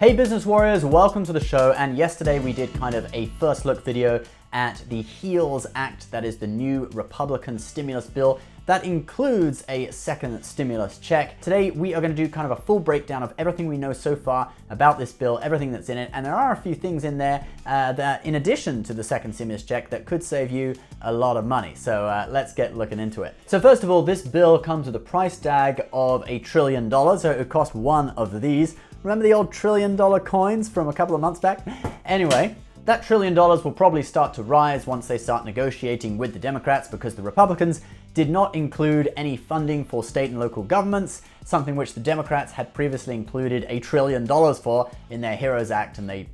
Hey business warriors, welcome to the show. And yesterday we did kind of a first look video at the HEALS Act, that is the new Republican stimulus bill that includes a second stimulus check. Today we are going to do kind of a full breakdown of everything we know so far about this bill, everything that's in it, and there are a few things in there that in addition to the second stimulus check that could save you a lot of money. So let's get looking into it. So first of all, this bill comes with a price tag of $1 trillion, so it would cost one of these. Remember the old $1 trillion coins from a couple of months back? Anyway, that $1 trillion will probably start to rise once they start negotiating with the Democrats, because the Republicans did not include any funding for state and local governments, something which the Democrats had previously included $1 trillion for in their HEROES Act, and the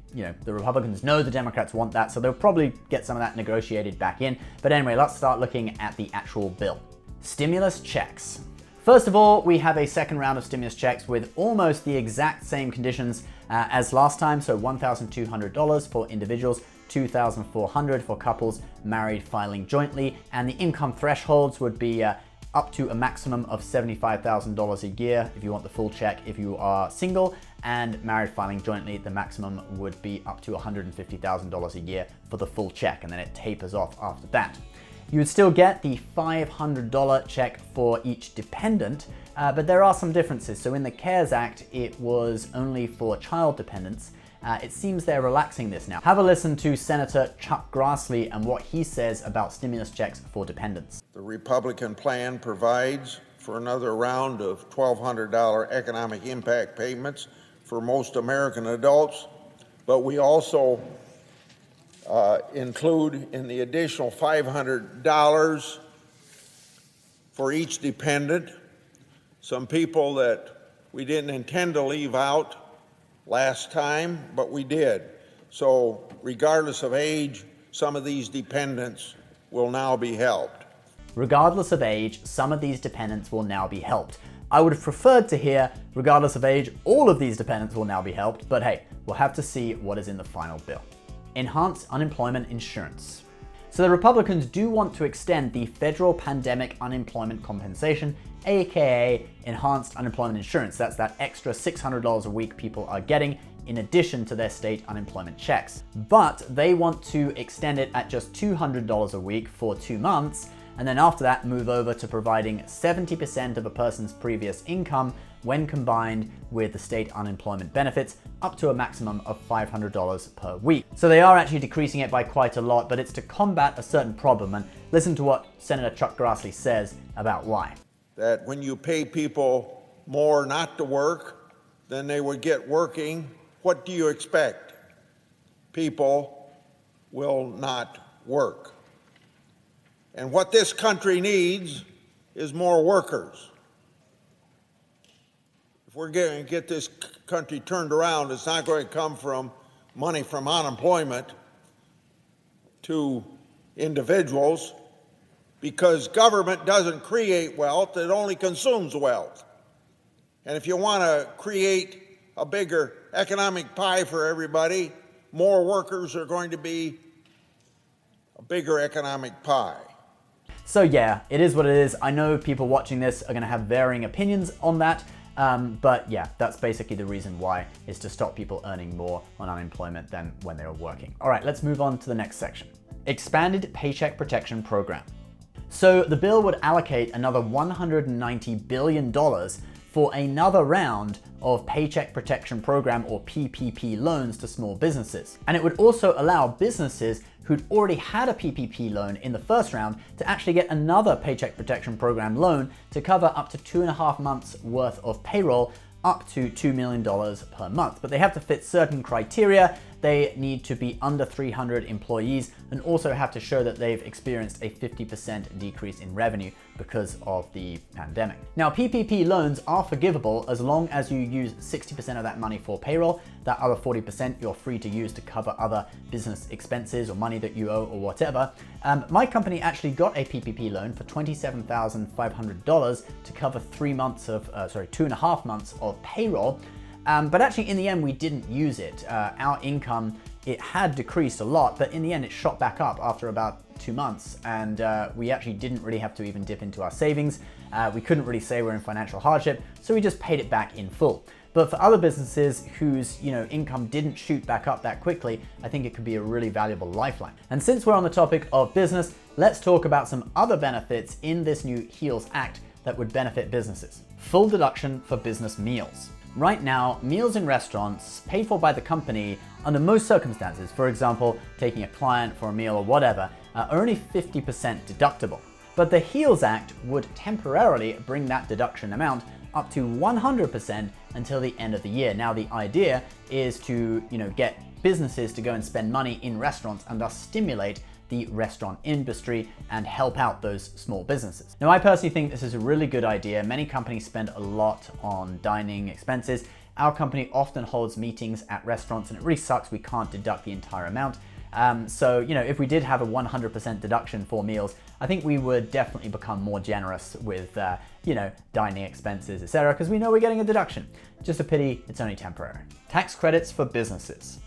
Republicans know the Democrats want that, so they'll probably get some of that negotiated back in. But anyway, let's start looking at the actual bill. Stimulus checks. First of all, we have a second round of stimulus checks with almost the exact same conditions as last time. So $1,200 for individuals, $2,400 for couples married filing jointly, and the income thresholds would be up to a maximum of $75,000 a year if you want the full check if you are single, and married filing jointly, the maximum would be up to $150,000 a year for the full check, and then it tapers off after that. You would still get the $500 check for each dependent, but there are some differences. So in the CARES Act, it was only for child dependents. It seems they're relaxing this now. Have a listen to Senator Chuck Grassley and what he says about stimulus checks for dependents. The Republican plan provides for another round of $1,200 economic impact payments for most American adults, but we also include in the additional $500 for each dependent some people that we didn't intend to leave out last time, but we did. So regardless of age, some of these dependents will now be helped. Regardless of age, some of these dependents will now be helped. I would have preferred to hear, regardless of age, all of these dependents will now be helped, but hey, we'll have to see what is in the final bill. Enhanced unemployment insurance. So the Republicans do want to extend the federal pandemic unemployment compensation, aka enhanced unemployment insurance. That's that extra $600 a week people are getting in addition to their state unemployment checks. But they want to extend it at just $200 a week for 2 months, and then after that move over to providing 70% of a person's previous income when combined with the state unemployment benefits, up to a maximum of $500 per week. So they are actually decreasing it by quite a lot, but it's to combat a certain problem. And listen to what Senator Chuck Grassley says about why. That when you pay people more not to work than they would get working, what do you expect? People will not work. And what this country needs is more workers. If we're going to get this country turned around, it's not going to come from money from unemployment to individuals, because government doesn't create wealth, it only consumes wealth. And if you want to create a bigger economic pie for everybody, more workers are going to be a bigger economic pie. So yeah, it is what it is. I know people watching this are going to have varying opinions on that. But yeah, that's basically the reason why, is to stop people earning more on unemployment than when they were working. All right, let's move on to the next section. Expanded Paycheck Protection Program. So the bill would allocate another $190 billion for another round of Paycheck Protection Program, or PPP, loans to small businesses. And it would also allow businesses who'd already had a PPP loan in the first round to actually get another Paycheck Protection Program loan to cover up to 2.5 months worth of payroll, up to $2 million per month. But they have to fit certain criteria. They need to be under 300 employees and also have to show that they've experienced a 50% decrease in revenue because of the pandemic. Now, PPP loans are forgivable as long as you use 60% of that money for payroll. That other 40% you're free to use to cover other business expenses or money that you owe or whatever. My company actually got a PPP loan for $27,500 to cover 2.5 months of payroll. But actually, in the end, we didn't use it. Our income, it had decreased a lot, but in the end, it shot back up after about 2 months, and we actually didn't really have to even dip into our savings. We couldn't really say we're in financial hardship, so we just paid it back in full. But for other businesses whose income didn't shoot back up that quickly, I think it could be a really valuable lifeline. And since we're on the topic of business, let's talk about some other benefits in this new HEALS Act that would benefit businesses. Full deduction for business meals. Right now, meals in restaurants paid for by the company under most circumstances, for example, taking a client for a meal or whatever, are only 50% deductible. But the HEALS Act would temporarily bring that deduction amount up to 100% until the end of the year. Now, the idea is to, get businesses to go and spend money in restaurants and thus stimulate the restaurant industry and help out those small businesses. Now, I personally think this is a really good idea. Many companies spend a lot on dining expenses. Our company often holds meetings at restaurants and it really sucks we can't deduct the entire amount. So, if we did have a 100% deduction for meals, I think we would definitely become more generous with, dining expenses, etc., because we know we're getting a deduction. Just a pity it's only temporary. Tax credits for businesses.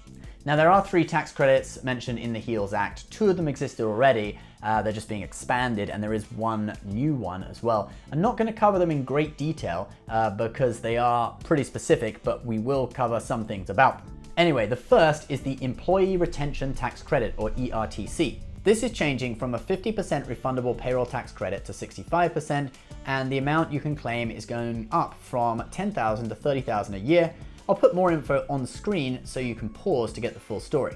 Now, there are 3 tax credits mentioned in the HEALS Act. 2 of them existed already. They're just being expanded, and there is one new one as well. I'm not going to cover them in great detail because they are pretty specific, but we will cover some things about them. Anyway, the first is the Employee Retention Tax Credit, or ERTC. This is changing from a 50% refundable payroll tax credit to 65%, and the amount you can claim is going up from $10,000 to $30,000 a year. I'll put more info on screen so you can pause to get the full story.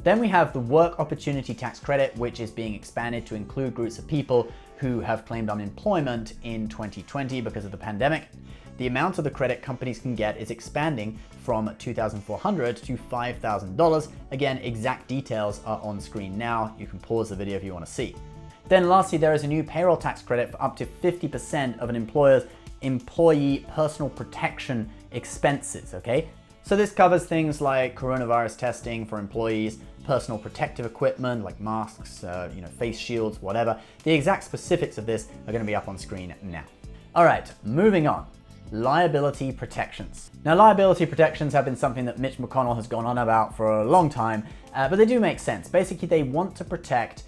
Then we have the Work Opportunity Tax Credit, which is being expanded to include groups of people who have claimed unemployment in 2020 because of the pandemic. The amount of the credit companies can get is expanding from $2,400 to $5,000. Again, exact details are on screen now. You can pause the video if you want to see. Then lastly, there is a new payroll tax credit for up to 50% of an employer's employee personal protection expenses, okay? So this covers things like coronavirus testing for employees, personal protective equipment like masks, face shields, whatever. The exact specifics of this are going to be up on screen now. All right, moving on. Liability protections. Now, liability protections have been something that Mitch McConnell has gone on about for a long time, but they do make sense. Basically, they want to protect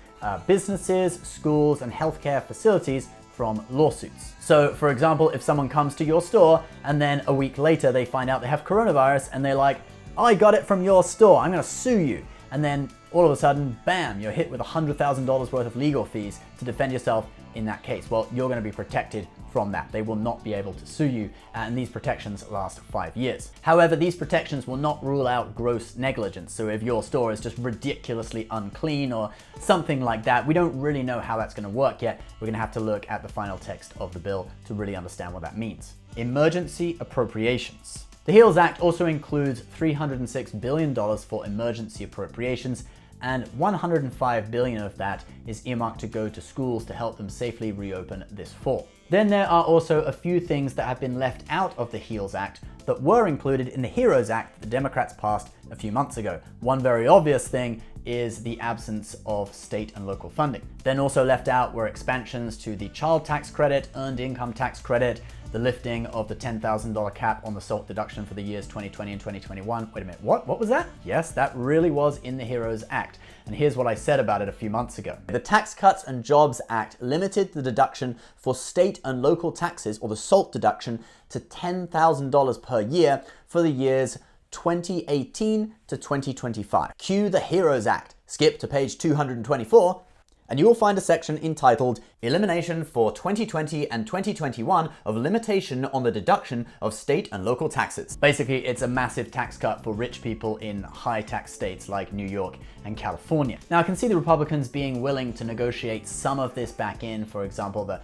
businesses, schools, and healthcare facilities from lawsuits. So, for example, if someone comes to your store and then a week later they find out they have coronavirus and they're like, I got it from your store, I'm gonna sue you. And then all of a sudden, bam, you're hit with $100,000 worth of legal fees to defend yourself in that case. Well, you're gonna be protected from that. They will not be able to sue you, and these protections last 5 years. However, these protections will not rule out gross negligence. So if your store is just ridiculously unclean or something like that, we don't really know how that's gonna work yet. We're gonna have to look at the final text of the bill to really understand what that means. Emergency appropriations. The HEALS Act also includes $306 billion for emergency appropriations, and $105 billion of that is earmarked to go to schools to help them safely reopen this fall. Then there are also a few things that have been left out of the HEALS Act that were included in the HEROES Act that the Democrats passed a few months ago. One very obvious thing is the absence of state and local funding. Then also left out were expansions to the child tax credit, earned income tax credit, the lifting of the $10,000 cap on the SALT deduction for the years 2020 and 2021. Wait a minute, what was that? Yes, that really was in the HEROES Act. And here's what I said about it a few months ago. The Tax Cuts and Jobs Act limited the deduction for state and local taxes, or the SALT deduction, to $10,000 per year for the years 2018 to 2025. Cue the HEROES Act. Skip to page 224. And you will find a section entitled Elimination for 2020 and 2021 of Limitation on the Deduction of State and Local Taxes. Basically, it's a massive tax cut for rich people in high tax states like New York and California. Now, I can see the Republicans being willing to negotiate some of this back in, for example, the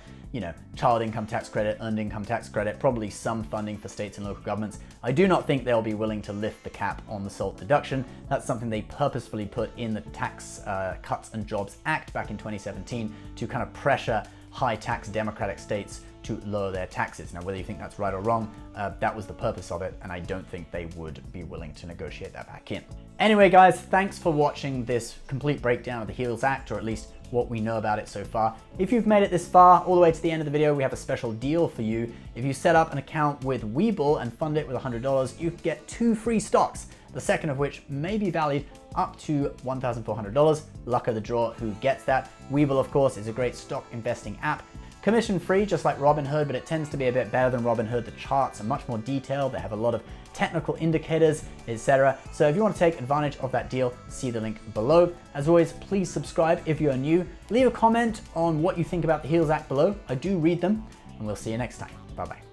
child income tax credit, earned income tax credit, probably some funding for states and local governments. I do not think they'll be willing to lift the cap on the SALT deduction. That's something they purposefully put in the Tax Cuts and Jobs Act back in 2017 to kind of pressure high tax Democratic states to lower their taxes. Now, whether you think that's right or wrong, that was the purpose of it, and I don't think they would be willing to negotiate that back in. Anyway, guys, thanks for watching this complete breakdown of the HEALS Act, or at least what we know about it so far. If you've made it this far, all the way to the end of the video, we have a special deal for you. If you set up an account with Webull and fund it with $100, you get 2 free stocks, the second of which may be valued up to $1,400. Luck of the draw who gets that. Webull, of course, is a great stock investing app. commission free, just like Robinhood, but it tends to be a bit better than Robinhood. The charts are much more detailed. They have a lot of technical indicators, etc. So if you want to take advantage of that deal, see the link below. As always, please subscribe if you are new. Leave a comment on what you think about the HEALS Act below. I do read them, and we'll see you next time. Bye-bye.